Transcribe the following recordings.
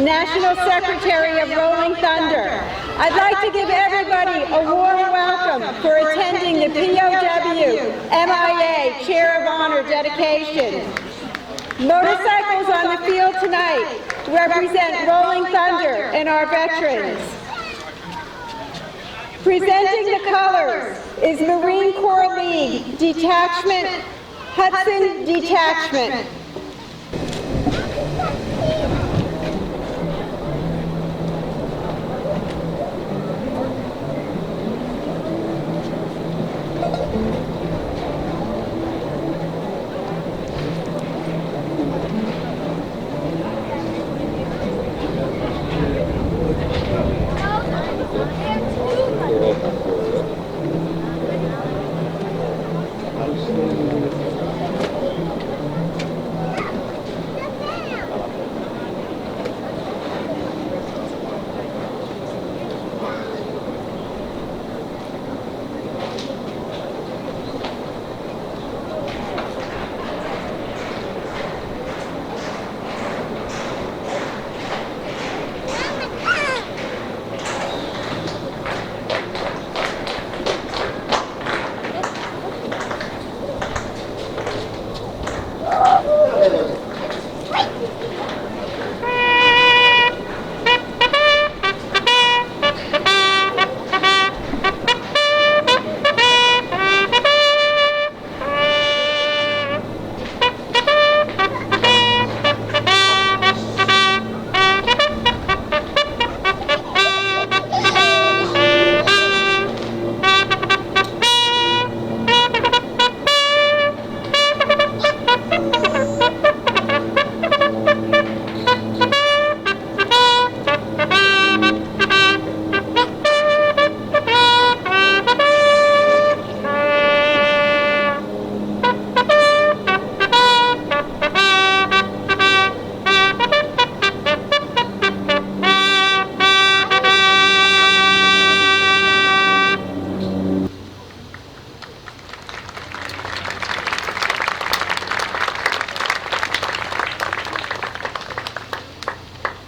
National Secretary of Rolling Thunder. I'd like to give everybody a warm welcome for attending the POW MIA Chair of Honor dedication. Motorcycles on the field tonight represent Rolling Thunder and our veterans. Presenting the colors is Marine Corps League Detachment, Hudson Detachment.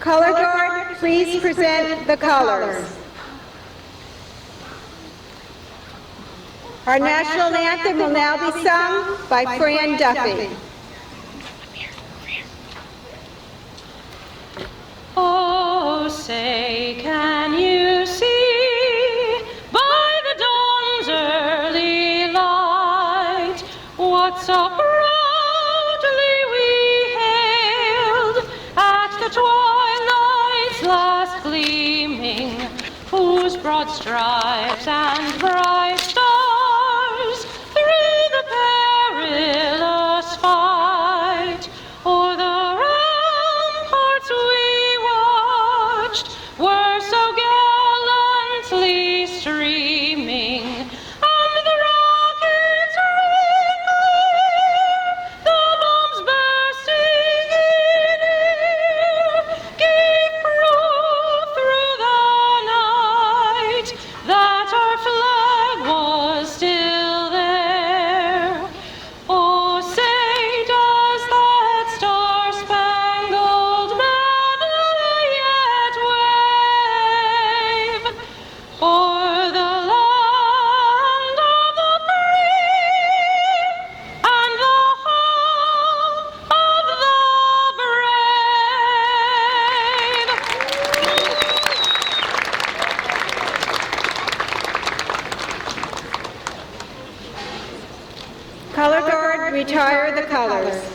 Color Guard, please present the colors. Our national anthem will now be sung by Fran Duffy. Oh, say, can you see by the dawn's early light what so proudly we hailed at the twilight's last gleaming, whose broad stripes and bright stars through the perilous fight o'er the ramparts we watched were so gallantly streaming, and the rockets ringing, the bombs bursting in air, gave proof through the night that our flag was still there. Oh, say, does that star-spangled banner yet wave o'er the land of the free and the home of the brave? Color Guard, retire the colors.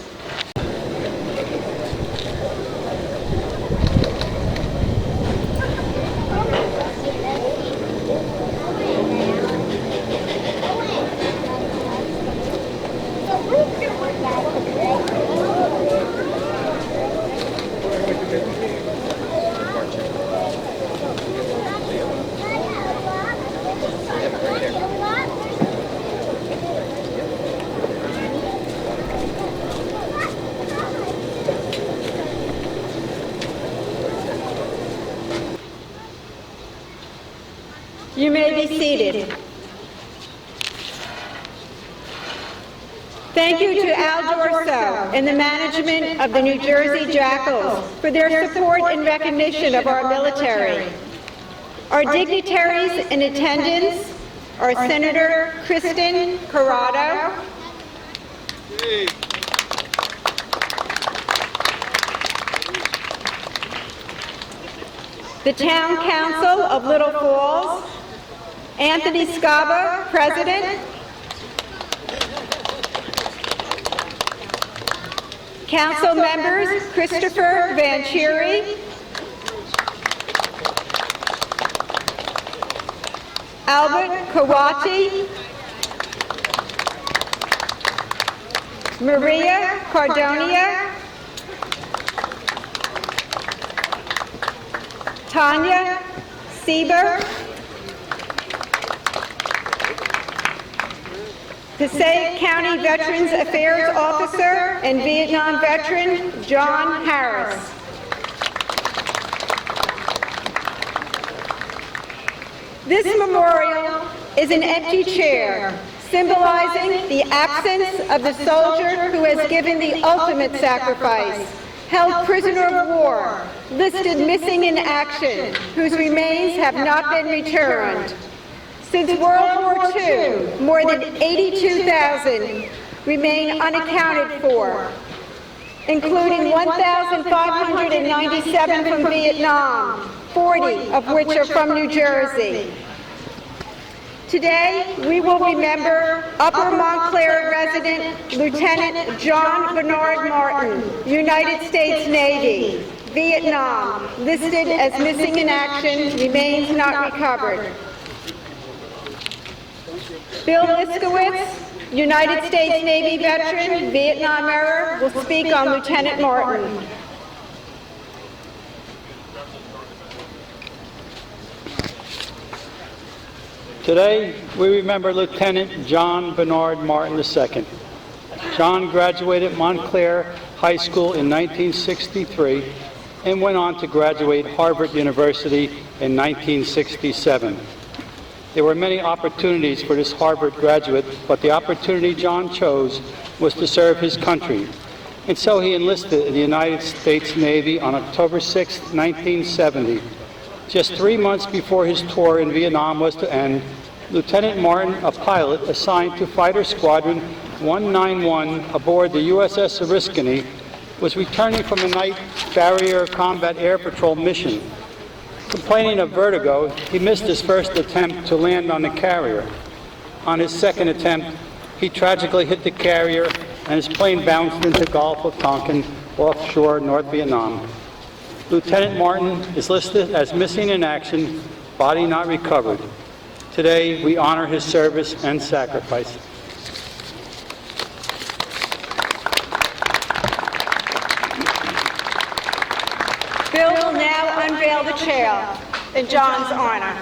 You may be seated. Thank you to Al Dorso and the management of the New Jersey Jackals for their support and recognition of our military. Our dignitaries in attendance are Senator Kristen Corrado, the Town Council of Little Falls, Anthony Scava, President, Council members Christopher Vancheri, Albert Kawati, Maria Cardonia, Tanya Sieber, Passaic County Veterans Affairs Officer and Vietnam veteran John Harris. This memorial is an empty chair, symbolizing the absence of the soldier who has given the ultimate sacrifice, held prisoner of war, listed missing in action, whose remains have not been returned. Since World War II, more than 82,000 remain unaccounted for, including 1,597 from Vietnam, 40 of which are from New Jersey. Today, we will remember Upper Montclair resident Lieutenant John Bernard Martin, United States Navy, Vietnam, listed as missing in action, remains not recovered. Bill Liskowitz, United States Navy veteran, Vietnam era, will speak on Lieutenant Martin. Today, we remember Lieutenant John Bernard Martin II. John graduated Montclair High School in 1963 and went on to graduate Harvard University in 1967. There were many opportunities for this Harvard graduate, but the opportunity John chose was to serve his country. And so he enlisted in the United States Navy on October 6, 1970. Just 3 months before his tour in Vietnam was to end, Lieutenant Martin, a pilot assigned to Fighter Squadron 191 aboard the USS Oriskany, was returning from a night barrier combat air patrol mission. Complaining of vertigo, he missed his first attempt to land on the carrier. On his second attempt, he tragically hit the carrier and his plane bounced into Gulf of Tonkin, offshore North Vietnam. Lieutenant Martin is listed as missing in action, body not recovered. Today, we honor his service and sacrifice. Bill will now unveil the chair in John's honor.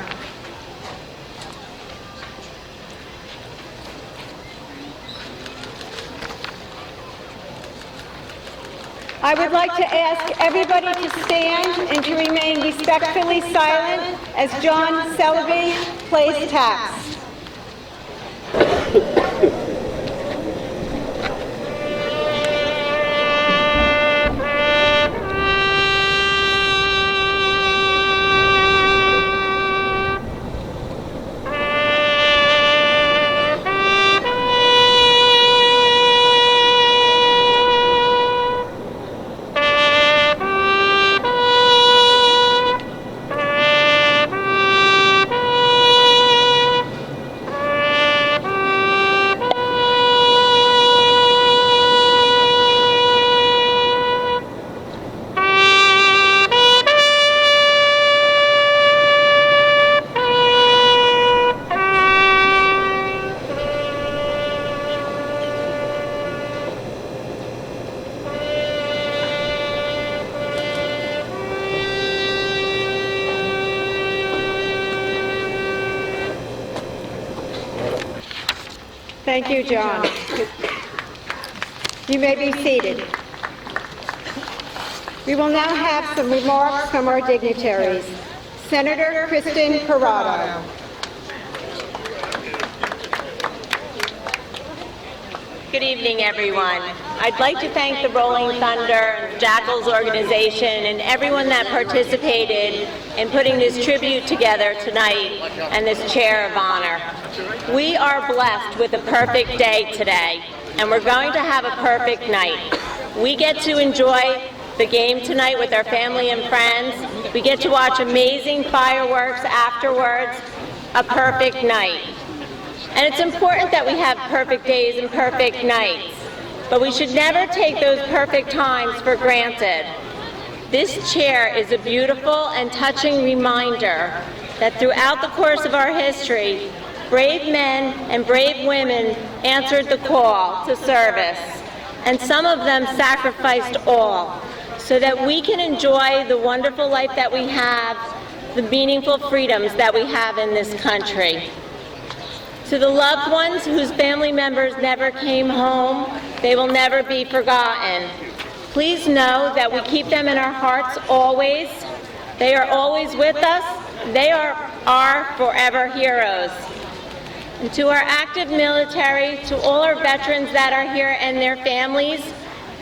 I would like to ask everybody to stand and to remain respectfully silent as John Selby plays taps. Thank you, John. You may be seated. We will now have some remarks from our dignitaries. Senator Kristen Corrado. Good evening, everyone. I'd like to thank the Rolling Thunder, Jackals organization, and everyone that participated in putting this tribute together tonight and this chair of honor. We are blessed with a perfect day today, and we're going to have a perfect night. We get to enjoy the game tonight with our family and friends. We get to watch amazing fireworks afterwards. A perfect night. And it's important that we have perfect days and perfect nights, but we should never take those perfect times for granted. This chair is a beautiful and touching reminder that throughout the course of our history, brave men and brave women answered the call to service, and some of them sacrificed all so that we can enjoy the wonderful life that we have, the meaningful freedoms that we have in this country. To the loved ones whose family members never came home, they will never be forgotten. Please know that we keep them in our hearts always. They are always with us. They are our forever heroes. And to our active military, to all our veterans that are here and their families,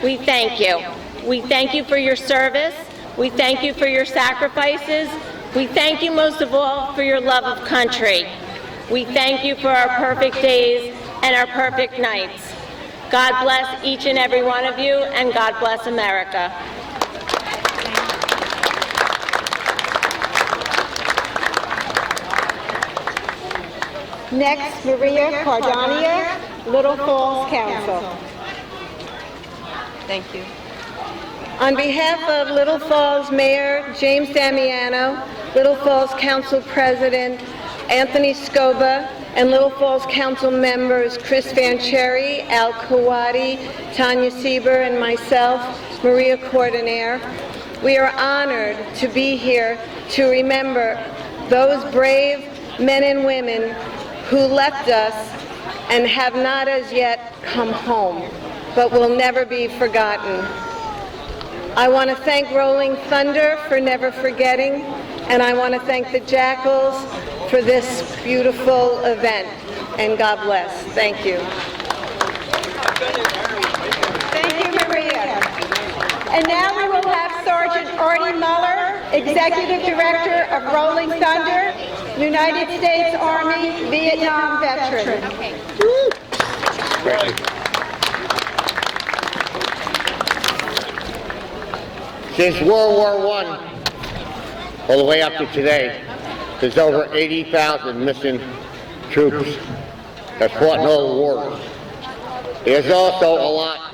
we thank you. We thank you for your service. We thank you for your sacrifices. We thank you most of all for your love of country. We thank you for our perfect days and our perfect nights. God bless each and every one of you, and God bless America. Next, Maria Cardania, Little Falls Council. Thank you. On behalf of Little Falls Mayor James Damiano, Little Falls Council President Anthony Scoba, and Little Falls Council members Chris Vancheri, Al Kawadi, Tanya Sieber, and myself, Maria Cordonier, we are honored to be here to remember those brave men and women who left us and have not as yet come home, but will never be forgotten. I want to thank Rolling Thunder for never forgetting, and I want to thank the Jackals for this beautiful event, and God bless. Thank you. Thank you, Maria. And now we will have Sergeant Artie Muller, Executive Director of Rolling Thunder, United States Army Vietnam veteran. Since World War I, all the way up to today, there's over 80,000 missing troops that fought in all the wars. There's also a lot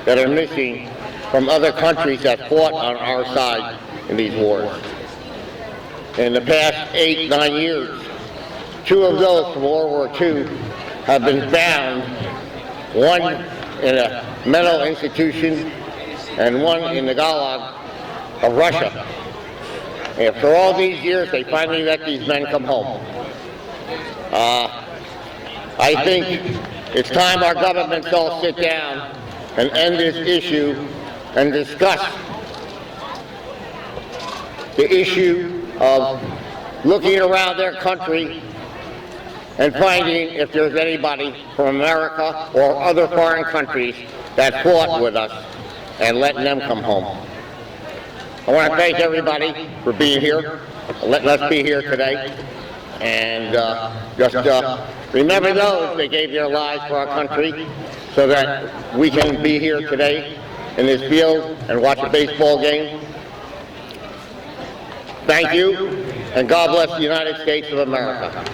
that are missing from other countries that fought on our side in these wars. In the past 8-9 years, 2 of those from World War II have been found, one in a mental institution and one in the Gulag of Russia. After all these years, they finally let these men come home. I think it's time our governments all sit down and end this issue and discuss the issue of looking around their country and finding if there's anybody from America or other foreign countries that fought with us and letting them come home. I want to thank everybody for being here, letting us be here today, and just remember those that gave their lives for our country so that we can be here today in this field and watch a baseball game. Thank you, and God bless the United States of America.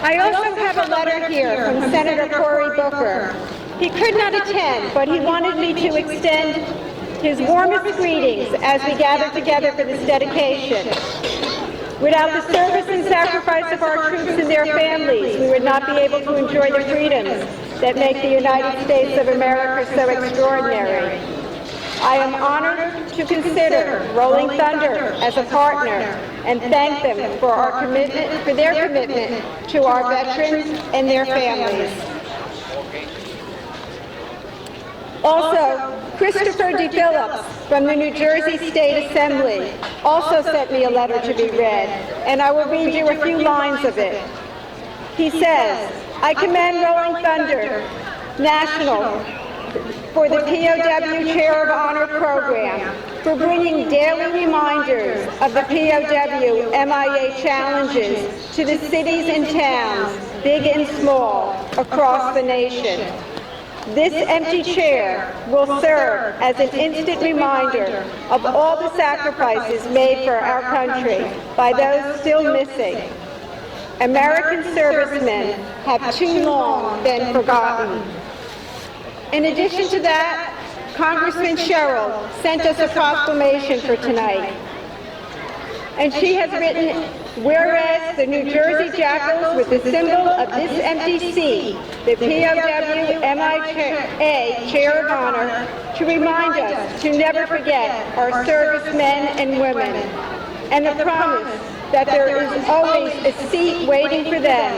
I also have a letter here from Senator Cory Booker. He could not attend, but he wanted me to extend his warmest greetings as we gather together for this dedication. Without the service and sacrifice of our troops and their families, we would not be able to enjoy the freedoms that make the United States of America so extraordinary. I am honored to consider Rolling Thunder as a partner and thank them for their commitment to our veterans and their families. Also, Christopher D. Phillips from the New Jersey State Assembly also sent me a letter to be read, and I will read you a few lines of it. He says, I commend Rolling Thunder National for the POW Chair of Honor program for bringing daily reminders of the POW MIA challenges to the cities and towns, big and small, across the nation. This empty chair will serve as an instant reminder of all the sacrifices made for our country by those still missing. American servicemen have too long been forgotten. In addition to that, Congressman Sherrill sent us a proclamation for tonight. And she has written, whereas the New Jersey Jackals, with the symbol of this empty seat, the POW MIA Chair of Honor, to remind us to never forget our servicemen and women, and the promise that there is always a seat waiting for them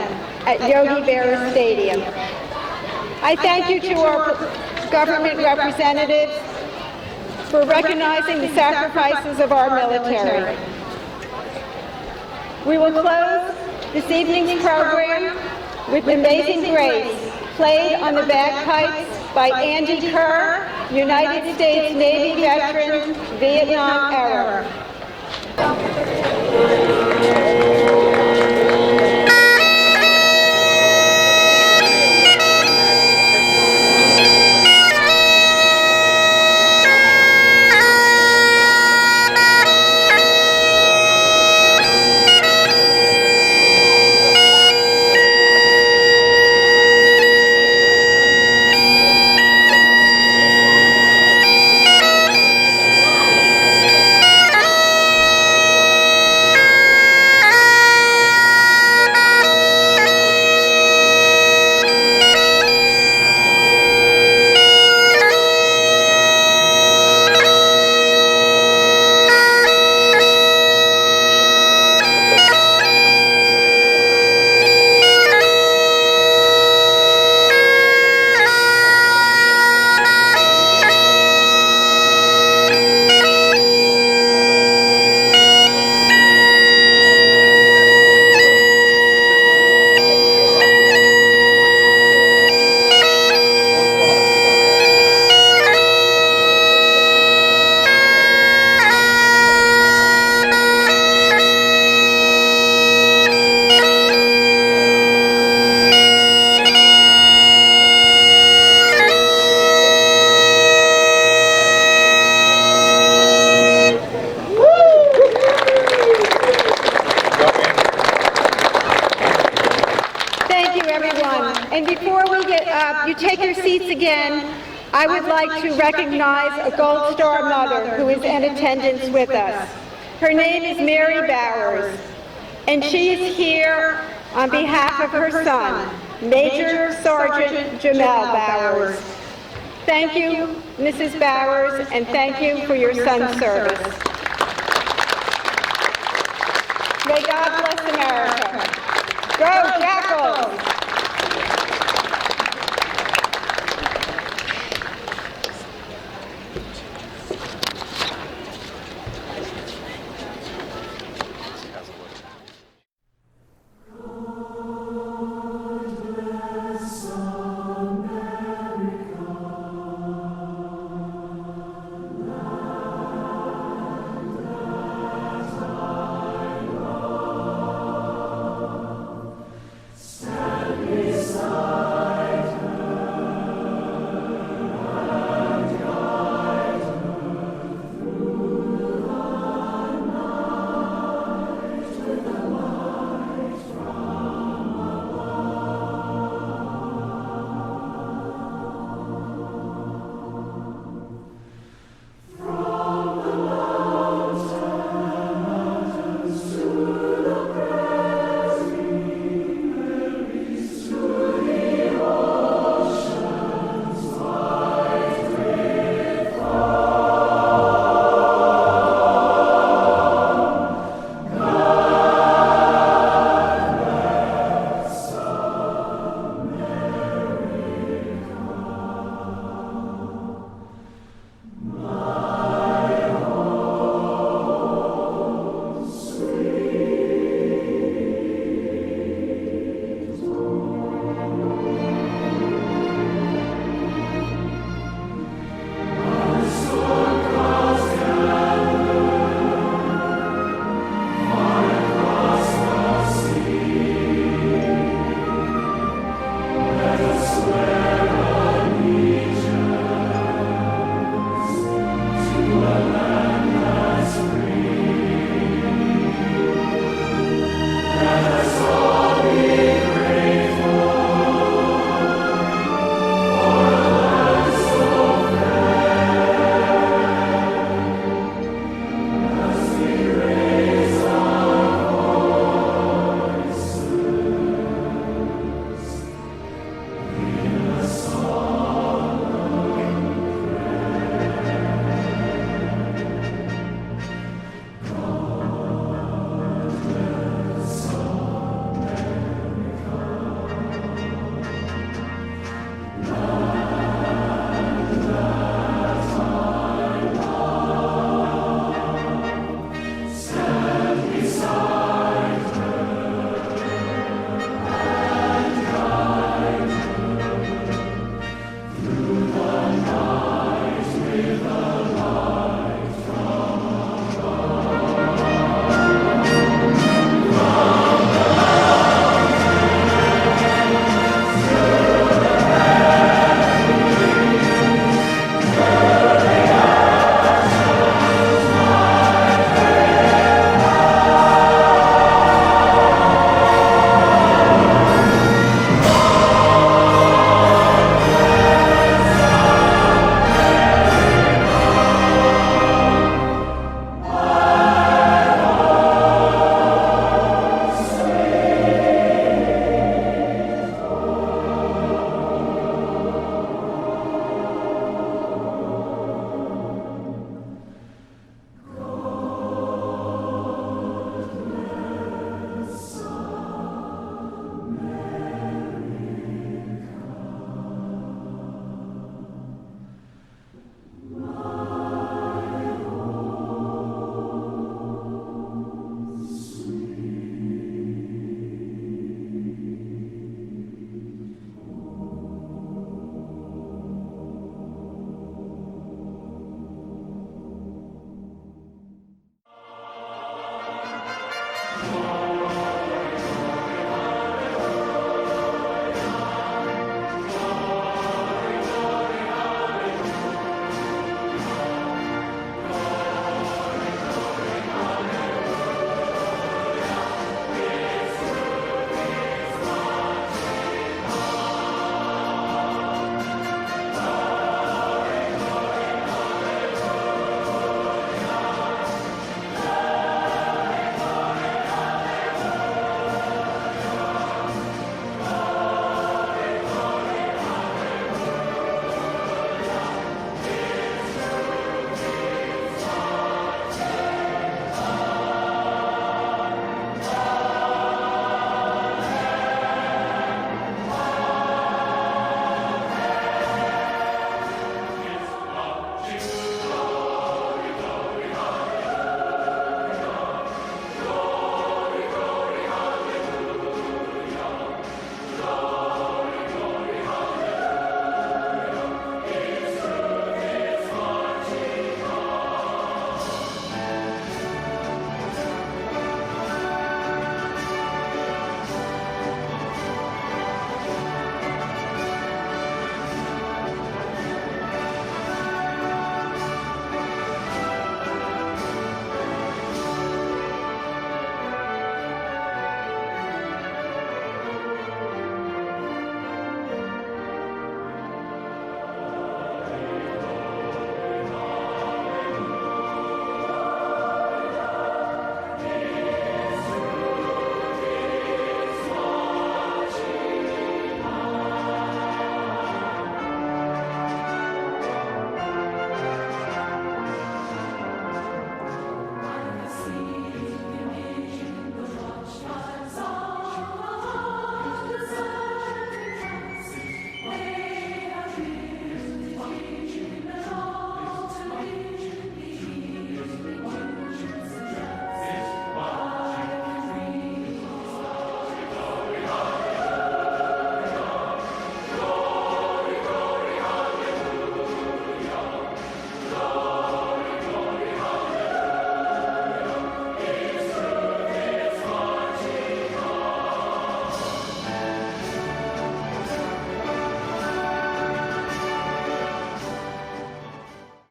at Yogi Berra Stadium. I thank you to our government representatives for recognizing the sacrifices of our military. We will close this evening's program with Amazing Grace, played on the bagpipes by Andy Kerr, United States Navy veteran, Vietnam era. And before we you take your seats again, I would like to recognize a Gold Star mother who is in attendance with us. Her name is Mary Bowers, and she is here on behalf of her son, Major Sergeant Jamel Bowers. Thank you, Mrs. Bowers, and thank you for your son's service.